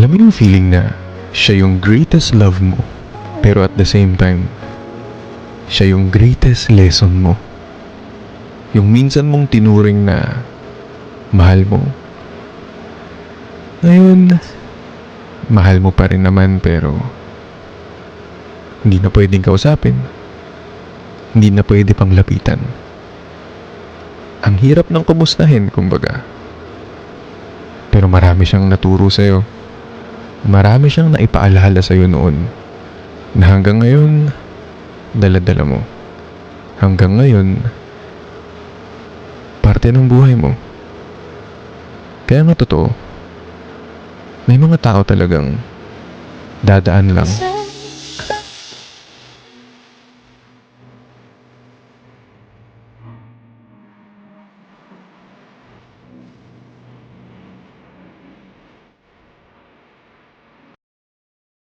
Alam mo yung feeling na siya yung greatest love mo, pero at the same time, siya yung greatest lesson mo. Yung minsan mong tinuring na mahal mo. Ngayon, mahal mo pa rin naman pero hindi na pwedeng kausapin. Hindi na pwede pang lapitan. Ang hirap ng kumustahin, kumbaga. Pero marami siyang naturo sa'yo. Marami siyang naipaalala sa'yo noon na hanggang ngayon, dala-dala mo. Hanggang ngayon, parte ng buhay mo. Kaya nga totoo, may mga tao talagang dadaan lang